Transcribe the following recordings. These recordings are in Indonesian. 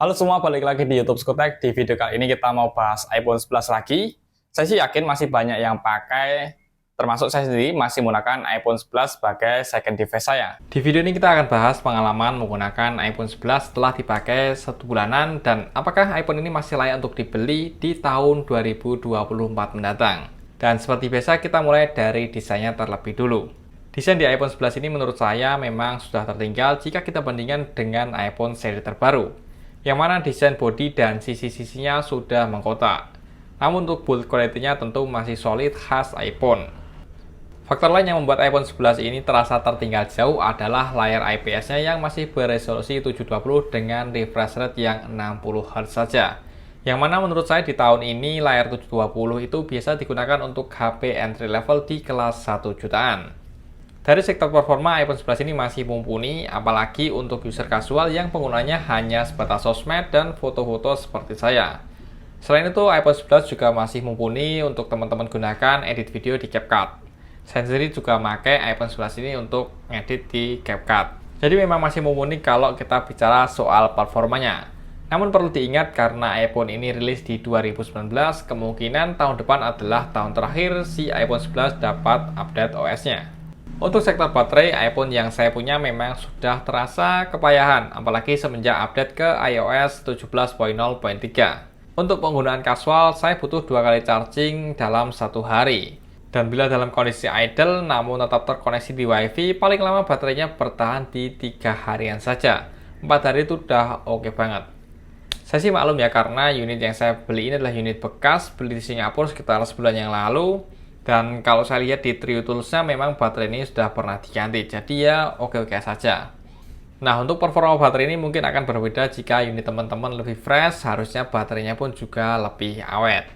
Halo semua, balik lagi di YouTube Skutek. Di video kali ini kita mau bahas iPhone 11 lagi. Saya sih yakin masih banyak yang pakai, termasuk saya sendiri masih menggunakan iPhone 11 sebagai second device saya. Di video ini kita akan bahas pengalaman menggunakan iPhone 11 setelah dipakai 1 bulanan dan apakah iPhone ini masih layak untuk dibeli di tahun 2024 mendatang. Dan seperti biasa kita mulai dari desainnya terlebih dulu. Desain di iPhone 11 ini menurut saya memang sudah tertinggal jika kita bandingkan dengan iPhone seri terbaru, yang mana desain bodi dan sisi-sisinya sudah mengkotak. Namun untuk build quality-nya tentu masih solid khas iPhone. Faktor lain yang membuat iPhone 11 ini terasa tertinggal jauh adalah layar IPS-nya yang masih beresolusi 720 dengan refresh rate yang 60Hz saja. Yang mana menurut saya di tahun ini layar 720 itu biasa digunakan untuk HP entry level di kelas 1 jutaan. Dari sektor performa, iPhone 11 ini masih mumpuni, apalagi untuk user casual yang penggunanya hanya sebatas sosmed dan foto-foto seperti saya. Selain itu, iPhone 11 juga masih mumpuni untuk teman-teman gunakan edit video di CapCut. Saya sendiri juga pakai iPhone 11 ini untuk ngedit di CapCut. Jadi memang masih mumpuni kalau kita bicara soal performanya. Namun perlu diingat karena iPhone ini rilis di 2019, kemungkinan tahun depan adalah tahun terakhir si iPhone 11 dapat update OS-nya. Untuk sektor baterai, iPhone yang saya punya memang sudah terasa kepayahan, apalagi semenjak update ke iOS 17.0.3. Untuk penggunaan kasual, saya butuh 2 kali charging dalam 1 hari. Dan bila dalam kondisi idle, namun tetap terkoneksi di WiFi, paling lama baterainya bertahan di 3 harian saja. 4 hari itu udah oke banget. Saya sih maklum ya, karena unit yang saya beli ini adalah unit bekas, beli di Singapura sekitar sebulan yang lalu. Dan kalau saya lihat di True Tools-nya memang baterai ini sudah pernah diganti, jadi ya oke-oke saja. Nah, untuk performa baterai ini mungkin akan berbeda jika unit teman-teman lebih fresh, harusnya baterainya pun juga lebih awet.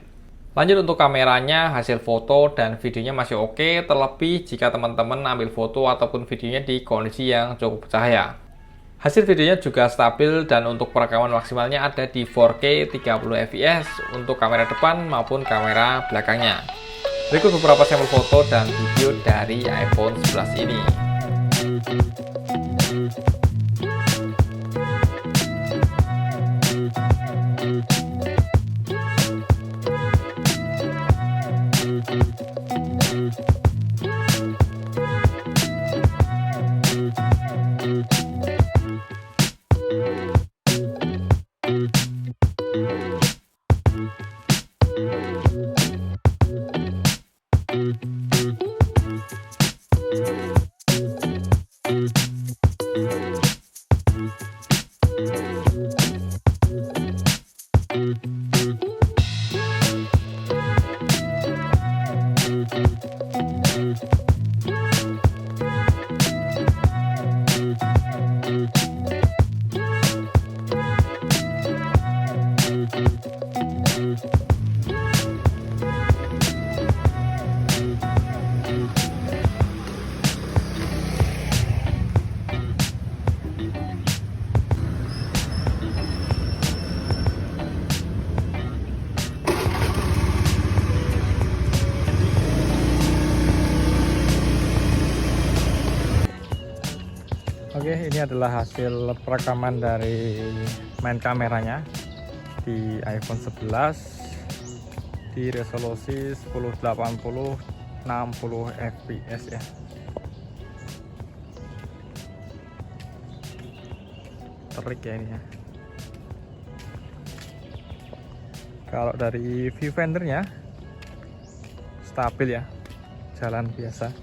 Lanjut untuk kameranya, hasil foto dan videonya masih oke, terlebih jika teman-teman ambil foto ataupun videonya di kondisi yang cukup bercahaya. Hasil videonya juga stabil dan untuk perekaman maksimalnya ada di 4K 30 fps untuk kamera depan maupun kamera belakangnya. Berikut beberapa sampel foto dan video dari iPhone 11 ini. Oke, ini adalah hasil perekaman dari main kameranya di iPhone 11 di resolusi 1080 60 fps ya. Terik ya ini ya. Kalau dari viewfindernya stabil ya, jalan biasa.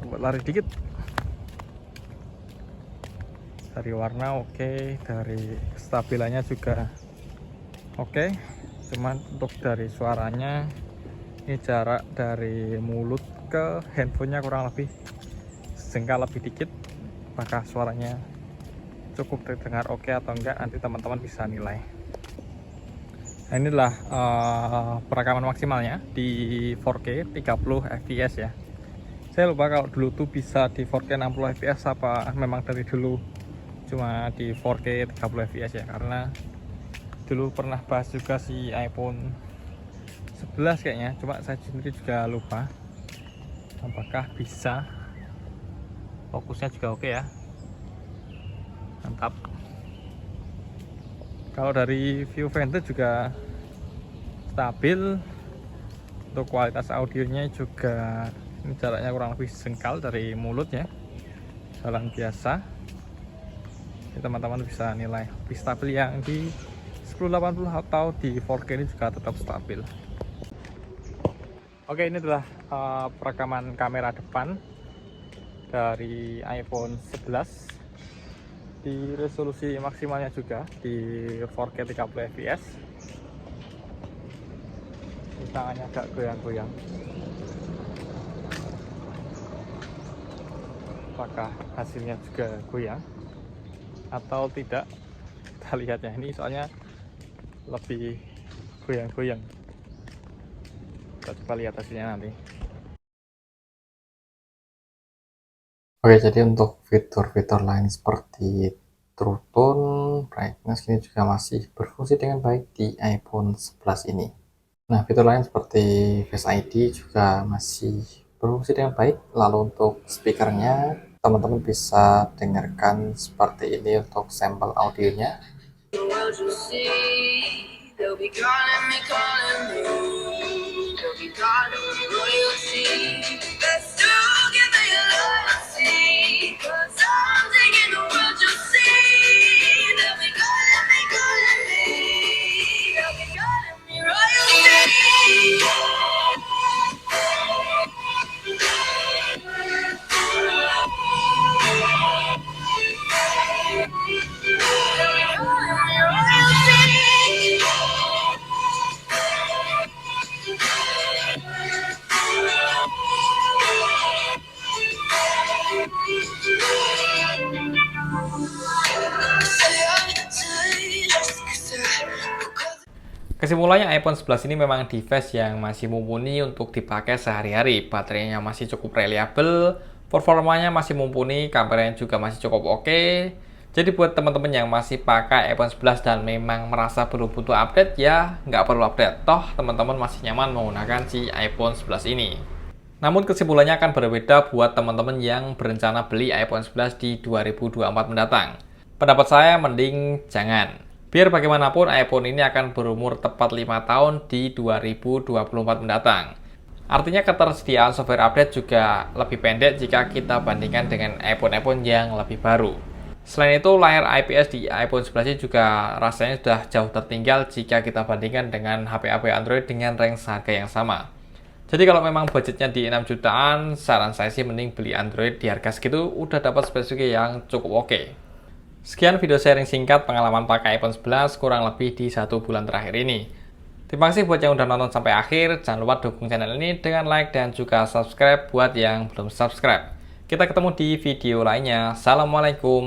Buat lari dikit. Dari warna oke, dari stabilannya juga oke. Cuman untuk dari suaranya, ini jarak dari mulut ke handphonenya kurang lebih sejengkal lebih dikit. Apakah suaranya cukup terdengar oke atau enggak, nanti teman-teman bisa nilai. Nah, inilah perekaman maksimalnya di 4K 30 fps ya. Saya lupa kalau dulu tuh bisa di 4K 60 fps apa memang dari dulu cuma di 4K 30 fps ya, karena dulu pernah bahas juga si iPhone 11 kayaknya, cuma saya sendiri juga lupa apakah bisa Fokusnya juga oke ya, mantap. Kalau dari viewfinder juga stabil. Untuk kualitas audionya juga, ini jaraknya kurang lebih sejengkal dari mulut ya, jalan biasa. Teman-teman bisa nilai lebih stabil yang di 1080 atau di 4K ini juga tetap stabil. Oke, ini adalah perekaman kamera depan dari iPhone 11 di resolusi maksimalnya juga di 4K 30 fps. Tangannya agak goyang-goyang. Apakah hasilnya juga goyang atau tidak? Kita lihat ya, ini soalnya lebih goyang-goyang. Kita coba lihat hasilnya nanti. Oke, jadi untuk fitur-fitur lain seperti True Tone, brightness ini juga masih berfungsi dengan baik di iPhone 11 ini. Nah, fitur lain seperti Face ID juga masih berfungsi dengan baik. Lalu untuk speakernya, teman-teman bisa dengarkan seperti ini untuk sampel audionya. Kesimpulannya, iPhone 11 ini memang device yang masih mumpuni untuk dipakai sehari-hari. Baterainya masih cukup reliable, performanya masih mumpuni, kameranya juga masih cukup oke. Jadi buat teman-teman yang masih pakai iPhone 11 dan memang merasa perlu butuh update, ya nggak perlu update. Toh teman-teman masih nyaman menggunakan si iPhone 11 ini. Namun kesimpulannya akan berbeda buat teman-teman yang berencana beli iPhone 11 di 2024 mendatang. Pendapat saya mending jangan. Biar bagaimanapun iPhone ini akan berumur tepat 5 tahun di 2024 mendatang. Artinya ketersediaan software update juga lebih pendek jika kita bandingkan dengan iPhone-iPhone yang lebih baru. Selain itu, layar IPS di iPhone 11 ini juga rasanya sudah jauh tertinggal jika kita bandingkan dengan HP-HP Android dengan range harga yang sama. Jadi kalau memang budgetnya di 6 jutaan, saran saya sih mending beli Android di harga segitu, udah dapat spesifikasi yang cukup oke. Sekian video sharing singkat pengalaman pakai iPhone 11 kurang lebih di 1 bulan terakhir ini. Terima kasih buat yang udah nonton sampai akhir. Jangan lupa dukung channel ini dengan like dan juga subscribe buat yang belum subscribe. Kita ketemu di video lainnya. Assalamualaikum.